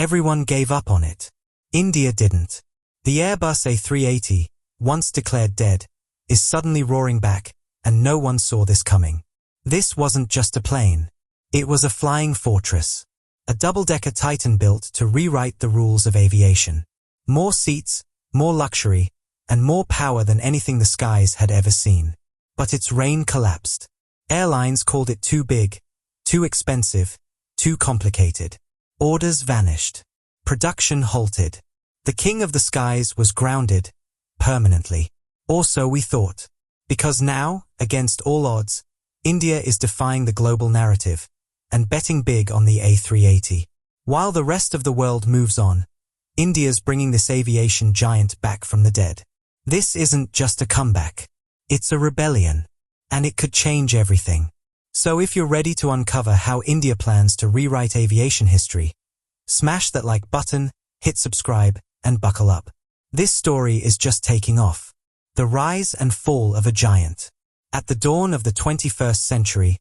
Everyone gave up on it. India didn't. The Airbus A380, once declared dead, is suddenly roaring back, and no one saw this coming. This wasn't just a plane. It was a flying fortress. A double-decker Titan built to rewrite the rules of aviation. More seats, more luxury, and more power than anything the skies had ever seen. But its reign collapsed. Airlines called it too big, too expensive, too complicated. Orders vanished. Production halted. The king of the skies was grounded, permanently. Or so we thought. Because now, against all odds, India is defying the global narrative and betting big on the A380. While the rest of the world moves on, India's bringing this aviation giant back from the dead. This isn't just a comeback. It's a rebellion. And it could change everything. So if you're ready to uncover how India plans to rewrite aviation history, smash that like button, hit subscribe, and buckle up. This story is just taking off. The rise and fall of a giant. At the dawn of the 21st century,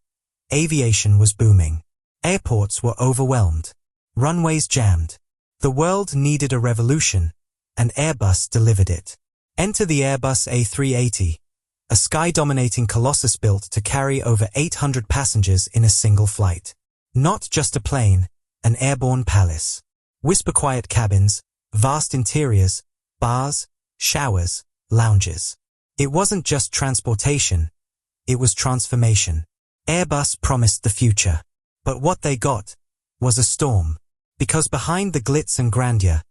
aviation was booming. Airports were overwhelmed. Runways jammed. The world needed a revolution, and Airbus delivered it. Enter the Airbus A380, a sky-dominating colossus built to carry over 800 passengers in a single flight. Not just a plane, an airborne palace. Whisper-quiet cabins, vast interiors, bars, showers, lounges. It wasn't just transportation, it was transformation. Airbus promised the future. But what they got was a storm. Because behind the glitz and grandeur,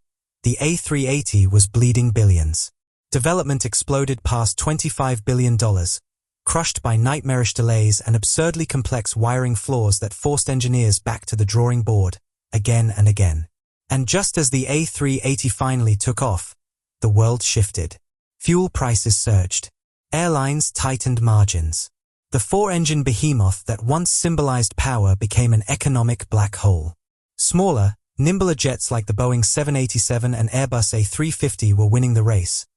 the A380 was bleeding billions. Development exploded past $25 billion, crushed by nightmarish delays and absurdly complex wiring flaws that forced engineers back to the drawing board, again and again. And just as the A380 finally took off, the world shifted. Fuel prices surged. Airlines tightened margins. The four-engine behemoth that once symbolized power became an economic black hole. Smaller, nimbler jets like the Boeing 787 and Airbus A350 were winning the race.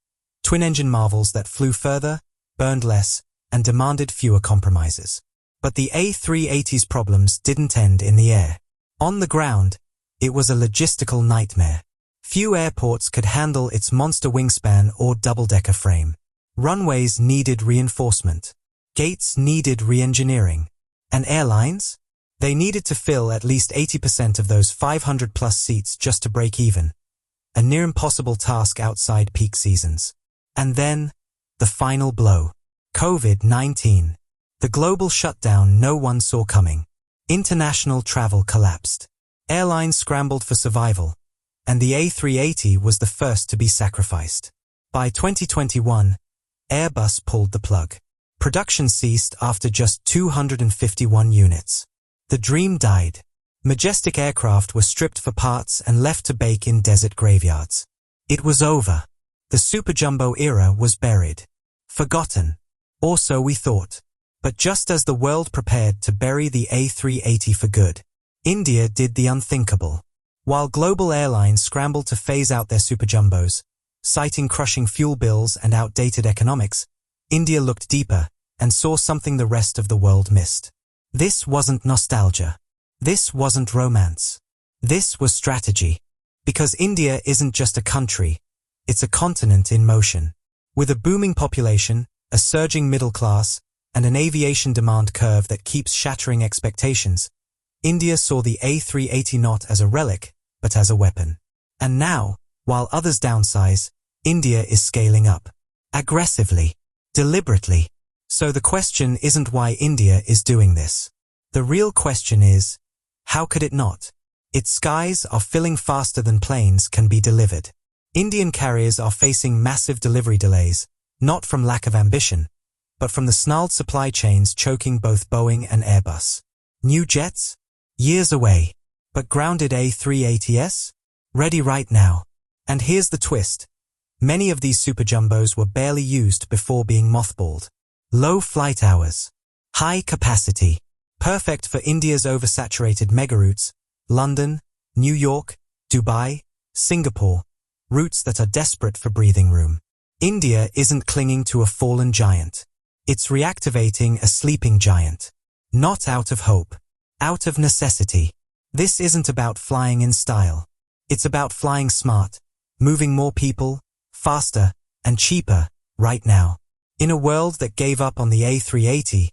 Twin-engine marvels that flew further, burned less, and demanded fewer compromises. But the A380's problems didn't end in the air. On the ground, it was a logistical nightmare. Few airports could handle its monster wingspan or double-decker frame. Runways needed reinforcement. Gates needed re-engineering. And airlines? They needed to fill at least 80% of those 500-plus seats just to break even. A near-impossible task outside peak seasons. And then, the final blow. COVID-19. The global shutdown no one saw coming. International travel collapsed. Airlines scrambled for survival. And the A380 was the first to be sacrificed. By 2021, Airbus pulled the plug. Production ceased after just 251 units. The dream died. Majestic aircraft were stripped for parts and left to bake in desert graveyards. It was over. The superjumbo era was buried. Forgotten. Or so we thought. But just as the world prepared to bury the A380 for good, India did the unthinkable. While global airlines scrambled to phase out their superjumbos, citing crushing fuel bills and outdated economics, India looked deeper and saw something the rest of the world missed. This wasn't nostalgia. This wasn't romance. This was strategy. Because India isn't just a country, it's a continent in motion. With a booming population, a surging middle class, and an aviation demand curve that keeps shattering expectations, India saw the A380 not as a relic, but as a weapon. And now, while others downsize, India is scaling up. Aggressively. Deliberately. So the question isn't why India is doing this. The real question is, how could it not? Its skies are filling faster than planes can be delivered. Indian carriers are facing massive delivery delays, not from lack of ambition, but from the snarled supply chains choking both Boeing and Airbus. New jets? Years away. But grounded A380s? Ready right now. And here's the twist. Many of these superjumbos were barely used before being mothballed. Low flight hours. High capacity. Perfect for India's oversaturated megaroutes, London, New York, Dubai, Singapore, routes that are desperate for breathing room. India isn't clinging to a fallen giant. It's reactivating a sleeping giant. Not out of hope. Out of necessity. This isn't about flying in style. It's about flying smart, moving more people, faster, and cheaper, right now. In a world that gave up on the A380,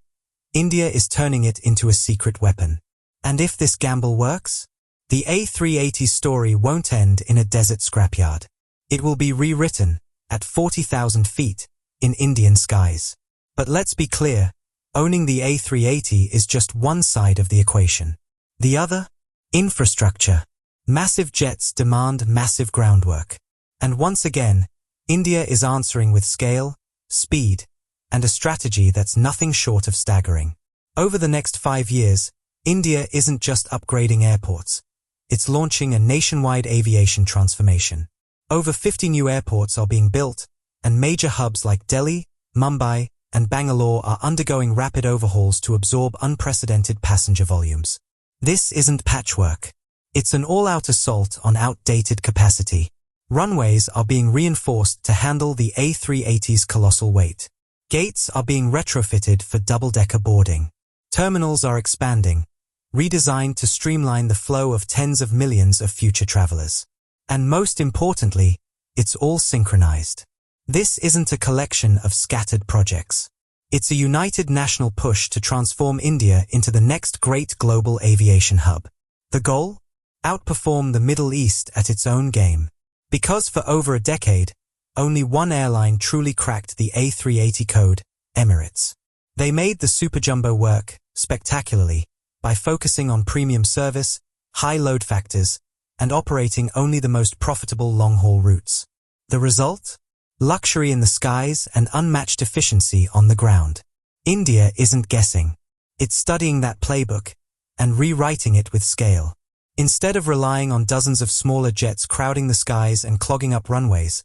India is turning it into a secret weapon. And if this gamble works, the A380 story won't end in a desert scrapyard. It will be rewritten at 40,000 feet in Indian skies. But let's be clear, owning the A380 is just one side of the equation. The other? Infrastructure. Massive jets demand massive groundwork. And once again, India is answering with scale, speed, and a strategy that's nothing short of staggering. Over the next 5 years, India isn't just upgrading airports. It's launching a nationwide aviation transformation. Over 50 new airports are being built, and major hubs like Delhi, Mumbai, and Bangalore are undergoing rapid overhauls to absorb unprecedented passenger volumes. This isn't patchwork. It's an all-out assault on outdated capacity. Runways are being reinforced to handle the A380's colossal weight. Gates are being retrofitted for double-decker boarding. Terminals are expanding, redesigned to streamline the flow of tens of millions of future travelers. And most importantly, it's all synchronized. This isn't a collection of scattered projects. It's a united national push to transform India into the next great global aviation hub. The goal? Outperform the Middle East at its own game. Because for over a decade, only one airline truly cracked the A380 code, Emirates. They made the superjumbo work, spectacularly, by focusing on premium service, high load factors, and operating only the most profitable long-haul routes. The result? Luxury in the skies and unmatched efficiency on the ground. India isn't guessing. It's studying that playbook and rewriting it with scale. Instead of relying on dozens of smaller jets crowding the skies and clogging up runways,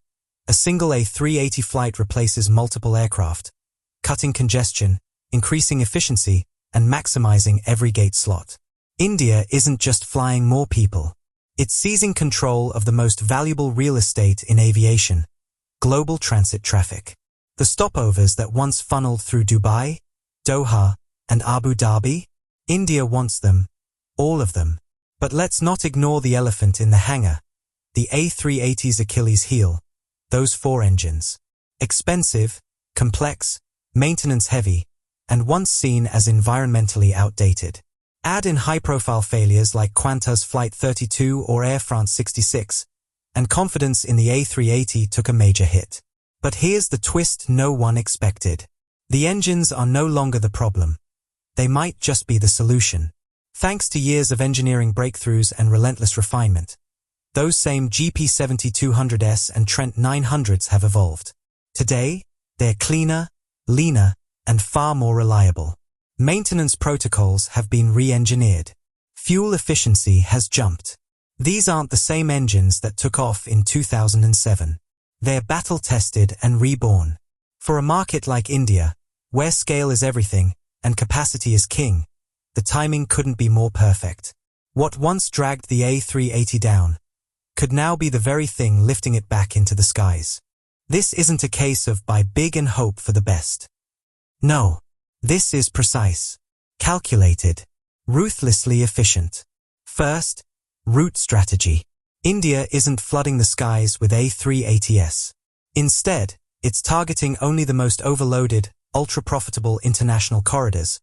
a single A380 flight replaces multiple aircraft, cutting congestion, increasing efficiency, and maximizing every gate slot. India isn't just flying more people. It's seizing control of the most valuable real estate in aviation, global transit traffic. The stopovers that once funneled through Dubai, Doha, and Abu Dhabi, India wants them, all of them. But let's not ignore the elephant in the hangar, the A380's Achilles heel, those 4 engines. Expensive, complex, maintenance-heavy, and once seen as environmentally outdated. Add in high-profile failures like Qantas Flight 32 or Air France 66, and confidence in the A380 took a major hit. But here's the twist no one expected. The engines are no longer the problem. They might just be the solution. Thanks to years of engineering breakthroughs and relentless refinement, those same GP7200S and Trent 900s have evolved. Today, they're cleaner, leaner, and far more reliable. Maintenance protocols have been re-engineered. Fuel efficiency has jumped. These aren't the same engines that took off in 2007. They're battle-tested and reborn. For a market like India, where scale is everything and capacity is king, the timing couldn't be more perfect. What once dragged the A380 down could now be the very thing lifting it back into the skies. This isn't a case of buy big and hope for the best. No, this is precise, calculated, ruthlessly efficient. First, route strategy. India isn't flooding the skies with A380s. Instead, it's targeting only the most overloaded, ultra-profitable international corridors,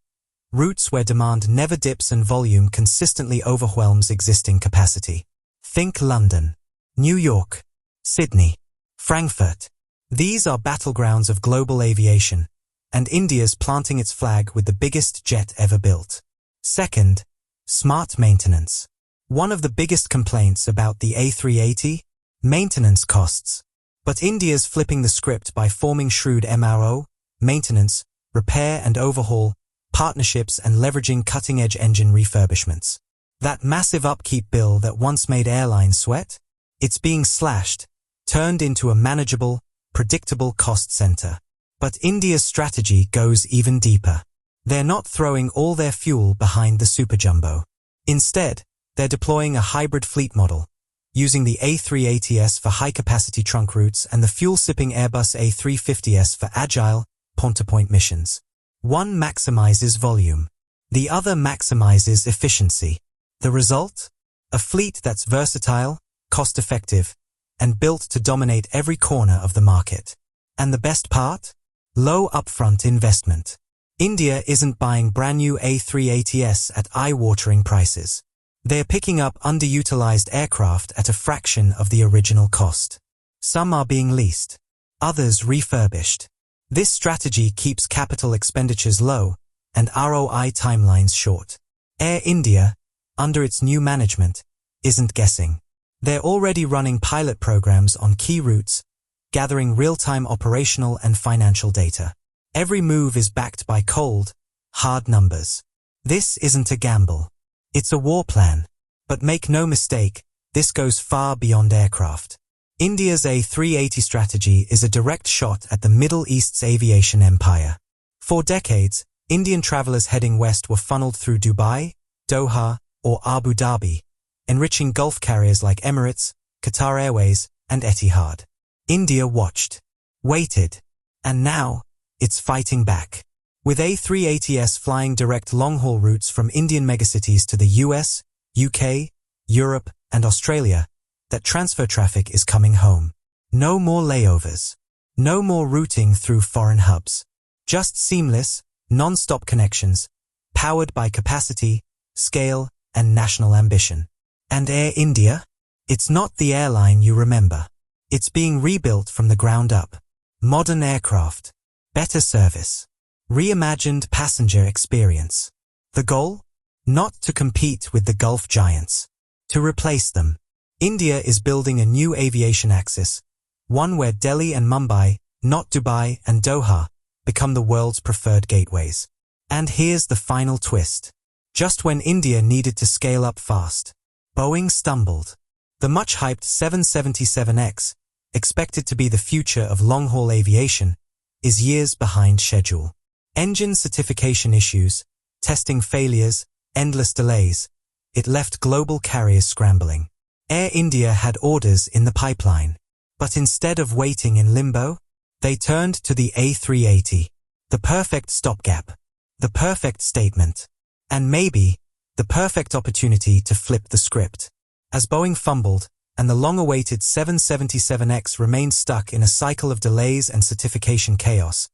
routes where demand never dips and volume consistently overwhelms existing capacity. Think London, New York, Sydney, Frankfurt. These are battlegrounds of global aviation, and India's planting its flag with the biggest jet ever built. Second, smart maintenance. One of the biggest complaints about the A380? Maintenance costs. But India's flipping the script by forming shrewd MRO, maintenance, repair and overhaul, partnerships and leveraging cutting-edge engine refurbishments. That massive upkeep bill that once made airlines sweat? It's being slashed, turned into a manageable, predictable cost center. But India's strategy goes even deeper. They're not throwing all their fuel behind the superjumbo. Instead, they're deploying a hybrid fleet model, using the A380s for high-capacity trunk routes and the fuel-sipping Airbus A350s for agile, point-to-point missions. One maximizes volume. The other maximizes efficiency. The result? A fleet that's versatile, cost-effective, and built to dominate every corner of the market. And the best part? Low upfront investment. India isn't buying brand new A380s at eye-watering prices. They're picking up underutilized aircraft at a fraction of the original cost. Some are being leased, others refurbished. This strategy keeps capital expenditures low and ROI timelines short. Air India, under its new management, isn't guessing. They're already running pilot programs on key routes, gathering real-time operational and financial data. Every move is backed by cold, hard numbers. This isn't a gamble. It's a war plan. But make no mistake, this goes far beyond aircraft. India's A380 strategy is a direct shot at the Middle East's aviation empire. For decades, Indian travelers heading west were funneled through Dubai, Doha, or Abu Dhabi, enriching Gulf carriers like Emirates, Qatar Airways, and Etihad. India watched, waited, and now, it's fighting back. With A380s flying direct long-haul routes from Indian megacities to the US, UK, Europe, and Australia, that transfer traffic is coming home. No more layovers. No more routing through foreign hubs. Just seamless, non-stop connections, powered by capacity, scale, and national ambition. And Air India? It's not the airline you remember. It's being rebuilt from the ground up. Modern aircraft, better service, reimagined passenger experience. The goal? Not to compete with the Gulf giants. To replace them. India is building a new aviation axis, one where Delhi and Mumbai, not Dubai and Doha, become the world's preferred gateways. And here's the final twist. Just when India needed to scale up fast, Boeing stumbled. The much-hyped 777X, expected to be the future of long-haul aviation, is years behind schedule. Engine certification issues, testing failures, endless delays. It left global carriers scrambling. Air India had orders in the pipeline. But instead of waiting in limbo, they turned to the A380. The perfect stopgap. The perfect statement. And maybe, the perfect opportunity to flip the script. As Boeing fumbled, and the long-awaited 777X remained stuck in a cycle of delays and certification chaos,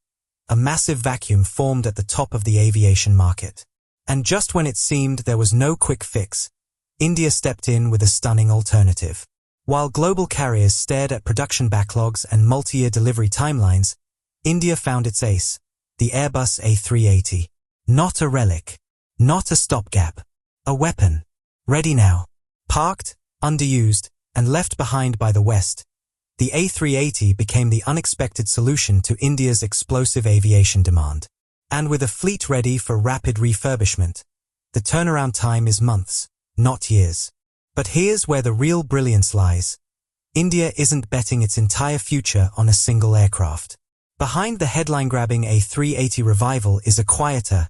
a massive vacuum formed at the top of the aviation market. And just when it seemed there was no quick fix, India stepped in with a stunning alternative. While global carriers stared at production backlogs and multi-year delivery timelines, India found its ace, the Airbus A380. Not a relic. Not a stopgap. A weapon. Ready now. Parked, underused, and left behind by the West, the A380 became the unexpected solution to India's explosive aviation demand. And with a fleet ready for rapid refurbishment, the turnaround time is months, not years. But here's where the real brilliance lies. India isn't betting its entire future on a single aircraft. Behind the headline-grabbing A380 revival is a quieter,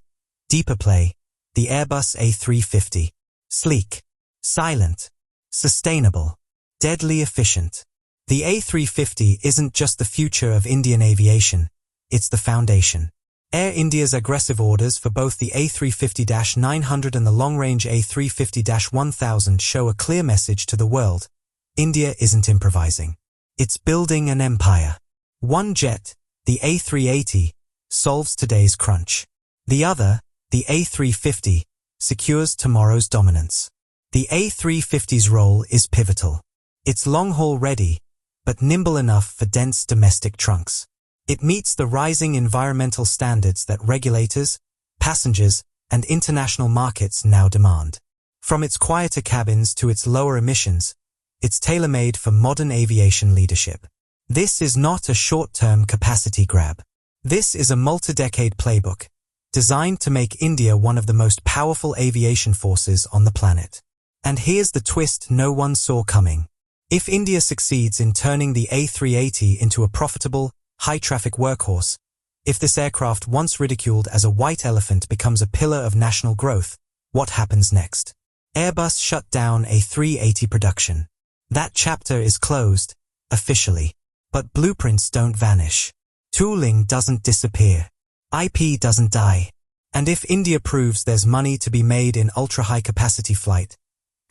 deeper play, the Airbus A350. Sleek, silent, sustainable, deadly efficient. The A350 isn't just the future of Indian aviation, it's the foundation. Air India's aggressive orders for both the A350-900 and the long-range A350-1000 show a clear message to the world. India isn't improvising. It's building an empire. One jet, the A380, solves today's crunch. The other, the A350, secures tomorrow's dominance. The A350's role is pivotal. It's long-haul ready, but nimble enough for dense domestic trunks. It meets the rising environmental standards that regulators, passengers, and international markets now demand. From its quieter cabins to its lower emissions, it's tailor-made for modern aviation leadership. This is not a short-term capacity grab. This is a multi-decade playbook, designed to make India one of the most powerful aviation forces on the planet. And here's the twist no one saw coming. If India succeeds in turning the A380 into a profitable, high-traffic workhorse, if this aircraft once ridiculed as a white elephant becomes a pillar of national growth, what happens next? Airbus shut down A380 production. That chapter is closed, officially. But blueprints don't vanish. Tooling doesn't disappear. IP doesn't die. And if India proves there's money to be made in ultra-high-capacity flight,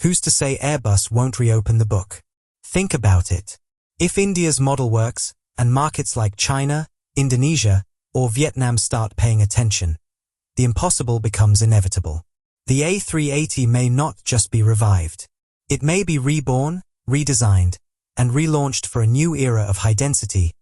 who's to say Airbus won't reopen the book? Think about it. If India's model works, and markets like China, Indonesia, or Vietnam start paying attention, the impossible becomes inevitable. The A380 may not just be revived. It may be reborn, redesigned, and relaunched for a new era of high-density,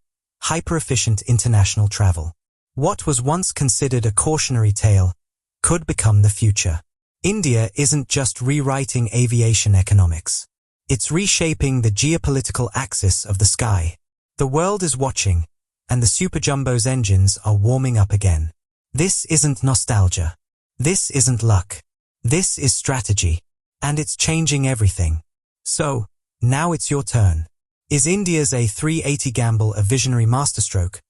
hyper-efficient international travel. What was once considered a cautionary tale could become the future. India isn't just rewriting aviation economics. It's reshaping the geopolitical axis of the sky. The world is watching, and the superjumbo's engines are warming up again. This isn't nostalgia. This isn't luck. This is strategy. And it's changing everything. So, now it's your turn. Is India's A380 gamble a visionary masterstroke,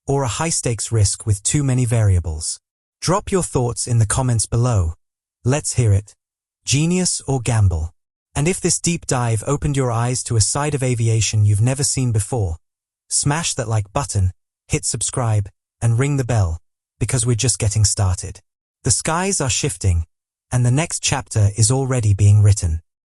or a high-stakes risk with too many variables? Drop your thoughts in the comments below. Let's hear it. Genius or gamble? And if this deep dive opened your eyes to a side of aviation you've never seen before, smash that like button, hit subscribe, and ring the bell, because we're just getting started. The skies are shifting, and the next chapter is already being written.